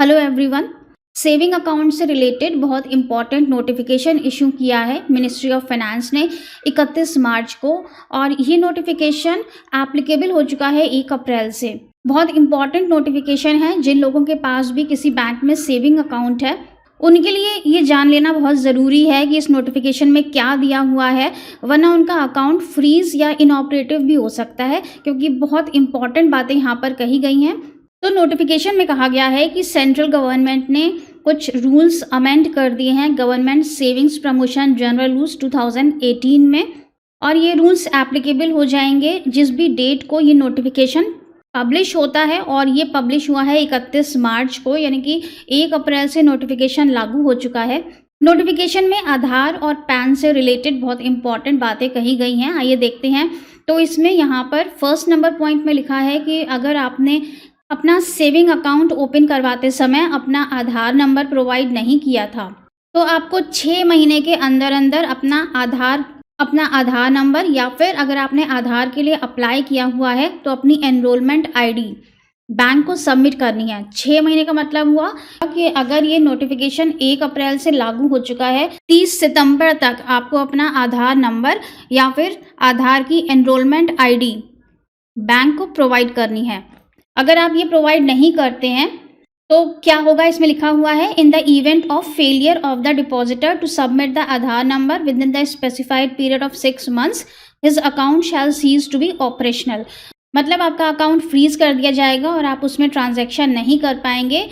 Hello everyone. Saving account से related बहुत important notification issue किया है मिनिस्ट्री ऑफ फाइनेंस ने 31 मार्च को, और ये नोटिफिकेशन एप्लीकेबल हो चुका है 1 अप्रैल से। बहुत इंपॉर्टेंट नोटिफिकेशन है। जिन लोगों के पास भी किसी बैंक में सेविंग अकाउंट है उनके लिए ये जान लेना बहुत ज़रूरी है कि इस नोटिफिकेशन में क्या दिया हुआ है, वरना उनका अकाउंट फ्रीज या इनऑपरेटिव भी हो सकता है, क्योंकि बहुत इंपॉर्टेंट बातें यहाँ पर कही गई हैं। तो नोटिफिकेशन में कहा गया है कि सेंट्रल गवर्नमेंट ने कुछ रूल्स अमेंड कर दिए हैं government savings promotion general rules 2018 में, और ये रूल्स एप्लीकेबल हो जाएंगे जिस भी डेट को ये नोटिफिकेशन पब्लिश होता है। और ये पब्लिश हुआ है 31 मार्च को, यानी कि 1 अप्रैल से नोटिफिकेशन लागू हो चुका है। नोटिफिकेशन में आधार और पैन से रिलेटेड बहुत इंपॉर्टेंट बातें कही गई हैं। आइए देखते हैं। तो इसमें यहाँ पर फर्स्ट नंबर पॉइंट में लिखा है कि अगर आपने अपना सेविंग अकाउंट ओपन करवाते समय अपना आधार नंबर प्रोवाइड नहीं किया था तो आपको 6 महीने के अंदर अंदर अपना आधार नंबर, या फिर अगर आपने आधार के लिए अप्लाई किया हुआ है तो अपनी एनरोलमेंट आईडी बैंक को सबमिट करनी है। 6 महीने का मतलब हुआ कि अगर ये नोटिफिकेशन 1 अप्रैल से लागू हो चुका है, 30 सितंबर तक आपको अपना आधार नंबर या फिर आधार की एनरोलमेंट आईडी बैंक को प्रोवाइड करनी है। अगर आप ये प्रोवाइड नहीं करते हैं तो क्या होगा, इसमें लिखा हुआ है in the event of failure of the depositor to submit the Aadhaar number within the specified period of 6 months his account shall cease to be operational. मतलब आपका अकाउंट फ्रीज कर दिया जाएगा और आप उसमें ट्रांजैक्शन नहीं कर पाएंगे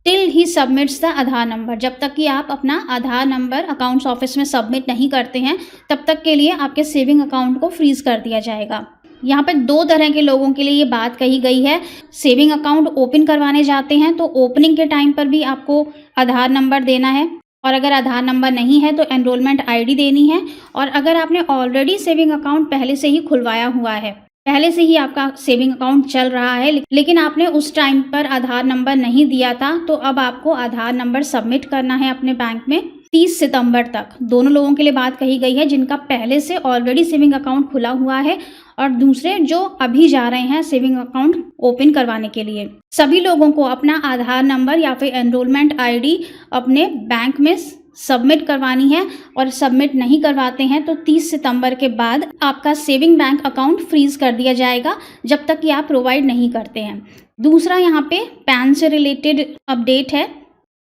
till he submits the Aadhaar number. जब तक कि आप अपना आधार नंबर अकाउंट्स ऑफिस में सबमिट नहीं करते हैं तब तक के लिए आपके सेविंग अकाउंट को फ्रीज कर दिया जाएगा। यहाँ पर 2 तरह के लोगों के लिए ये बात कही गई है। सेविंग अकाउंट ओपन करवाने जाते हैं तो ओपनिंग के टाइम पर भी आपको आधार नंबर देना है, और अगर आधार नंबर नहीं है तो एनरोलमेंट आईडी देनी है। और अगर आपने ऑलरेडी सेविंग अकाउंट पहले से ही खुलवाया हुआ है, पहले से ही आपका सेविंग अकाउंट चल रहा है, लेकिन आपने उस टाइम पर आधार नंबर नहीं दिया था, तो अब आपको आधार नंबर सबमिट करना है अपने बैंक में 30 सितंबर तक। दोनों लोगों के लिए बात कही गई है, जिनका पहले से ऑलरेडी सेविंग अकाउंट खुला हुआ है और दूसरे जो अभी जा रहे हैं सेविंग अकाउंट ओपन करवाने के लिए। सभी लोगों को अपना आधार नंबर या फिर एनरोलमेंट आईडी अपने बैंक में सबमिट करवानी है, और सबमिट नहीं करवाते हैं तो 30 सितंबर के बाद आपका सेविंग बैंक अकाउंट फ्रीज कर दिया जाएगा जब तक कि आप प्रोवाइड नहीं करते हैं। दूसरा यहाँ पे पैन से रिलेटेड अपडेट है।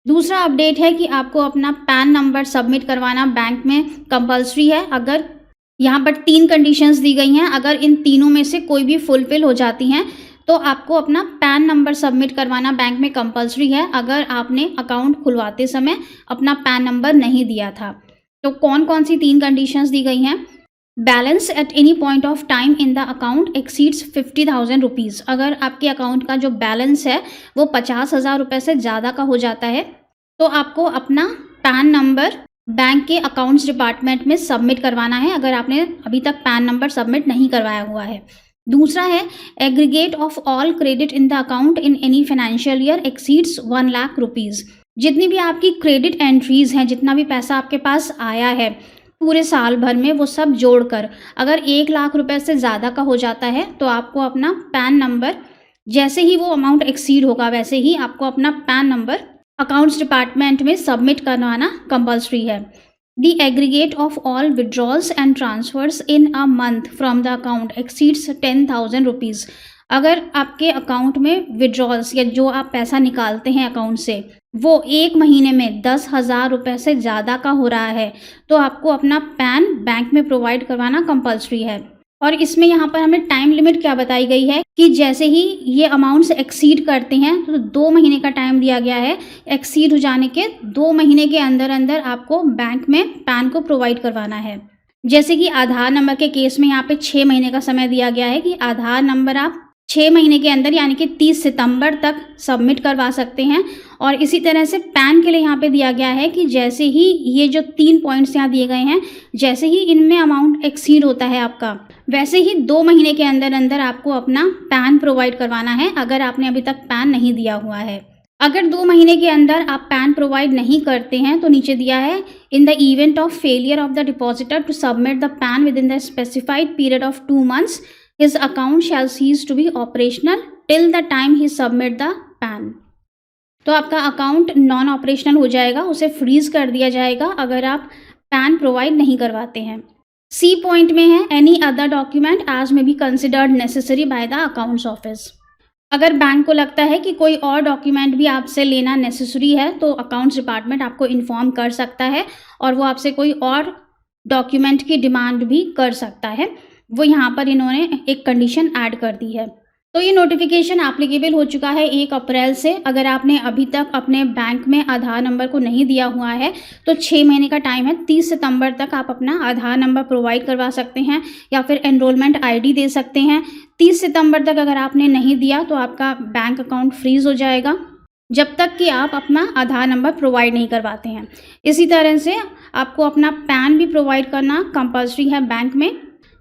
दूसरा अपडेट है कि आपको अपना पैन नंबर सबमिट करवाना बैंक में कंपलसरी है। अगर यहाँ पर 3 कंडीशंस दी गई हैं, अगर इन तीनों में से कोई भी फुलफिल हो जाती हैं तो आपको अपना पैन नंबर सबमिट करवाना बैंक में कंपलसरी है, अगर आपने अकाउंट खुलवाते समय अपना पैन नंबर नहीं दिया था। तो कौन कौन सी 3 कंडीशंस दी गई हैं? Balance at any point of time in the account exceeds 50,000 rupees. अगर आपके अकाउंट का जो बैलेंस है वो 50,000 रुपये से ज़्यादा का हो जाता है तो आपको अपना पैन नंबर बैंक के अकाउंट्स डिपार्टमेंट में सबमिट करवाना है, अगर आपने अभी तक पैन नंबर सबमिट नहीं करवाया हुआ है। दूसरा है aggregate of all credit in the account in any financial year exceeds 1 lakh rupees. जितनी भी आपकी क्रेडिट एंट्रीज हैं, जितना भी पैसा आपके पास आया है पूरे साल भर में, वो सब जोड़कर अगर 1 लाख रुपए से ज़्यादा का हो जाता है तो आपको अपना पैन नंबर, जैसे ही वो अमाउंट एक्सीड होगा वैसे ही आपको अपना पैन नंबर अकाउंट्स डिपार्टमेंट में सबमिट करवाना कंपलसरी है। The aggregate of all withdrawals and transverse in a month from the account exceeds 10,000 rupees. अगर आपके अकाउंट में विड्रॉल्स या जो आप पैसा निकालते हैं अकाउंट से वो 1 महीने में 10,000 रुपये से ज़्यादा का हो रहा है तो आपको अपना पैन बैंक में प्रोवाइड करवाना कंपलसरी है। और इसमें यहाँ पर हमें टाइम लिमिट क्या बताई गई है कि जैसे ही ये अमाउंट्स एक्सीड करते हैं तो 2 महीने का टाइम दिया गया है। एक्सीड हो जाने के 2 महीने के अंदर अंदर आपको बैंक में पैन को प्रोवाइड करवाना है। जैसे कि आधार नंबर के केस में यहाँ पे 6 महीने का समय दिया गया है कि आधार नंबर आप 6 महीने के अंदर यानी कि 30 सितंबर तक सबमिट करवा सकते हैं। और इसी तरह से पैन के लिए यहाँ पे दिया गया है कि जैसे ही ये जो 3 पॉइंट्स यहाँ दिए गए हैं, जैसे ही इनमें अमाउंट एक्सीड होता है आपका, वैसे ही 2 महीने के अंदर अंदर आपको अपना पैन प्रोवाइड करवाना है, अगर आपने अभी तक पैन नहीं दिया हुआ है। अगर 2 महीने के अंदर आप पैन प्रोवाइड नहीं करते हैं तो नीचे दिया है in the event of failure of the depositor to submit the PAN within the specified period of 2 months his account shall cease to be operational till the time he submit the PAN। तो आपका account non operational हो जाएगा, उसे fridge कर दिया जाएगा अगर आप पैन प्रोवाइड नहीं करवाते हैं। सी पॉइंट में है एनी अदर डॉक्यूमेंट एज में be considered necessary by the accounts office. अगर बैंक को लगता है कि कोई और डॉक्यूमेंट भी आपसे लेना नेसेसरी है तो अकाउंट्स डिपार्टमेंट आपको इन्फॉर्म कर सकता है और वो आपसे कोई और डॉक्यूमेंट की डिमांड भी कर सकता है। वो यहाँ पर इन्होंने एक कंडीशन ऐड कर दी है। तो ये नोटिफिकेशन एप्लीकेबल हो चुका है 1 अप्रैल से। अगर आपने अभी तक अपने बैंक में आधार नंबर को नहीं दिया हुआ है तो 6 महीने का टाइम है, 30 सितंबर तक आप अपना आधार नंबर प्रोवाइड करवा सकते हैं या फिर एनरोलमेंट आईडी दे सकते हैं। 30 सितंबर तक अगर आपने नहीं दिया तो आपका बैंक अकाउंट फ्रीज हो जाएगा जब तक कि आप अपना आधार नंबर प्रोवाइड नहीं करवाते हैं। इसी तरह से आपको अपना पैन भी प्रोवाइड करना कंपल्सरी है बैंक में।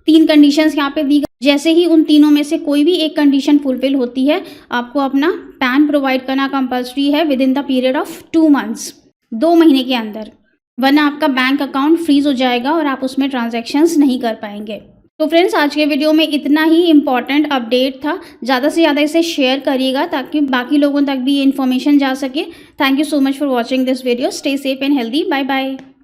3 कंडीशंस यहाँ पे दी गई। जैसे ही उन तीनों में से कोई भी एक कंडीशन फुलफिल होती है आपको अपना पैन प्रोवाइड करना कंपल्सरी है with in the period of 2 months, 2 महीने के अंदर, वरना आपका बैंक अकाउंट फ्रीज हो जाएगा और आप उसमें ट्रांजैक्शंस नहीं कर पाएंगे। तो फ्रेंड्स, आज के वीडियो में इतना ही इम्पॉर्टेंट अपडेट था। ज़्यादा से ज़्यादा इसे शेयर करिएगा ताकि बाकी लोगों तक भी ये इन्फॉर्मेशन जा सके। Thank you so much for watching this video. Stay safe and healthy. Bye bye.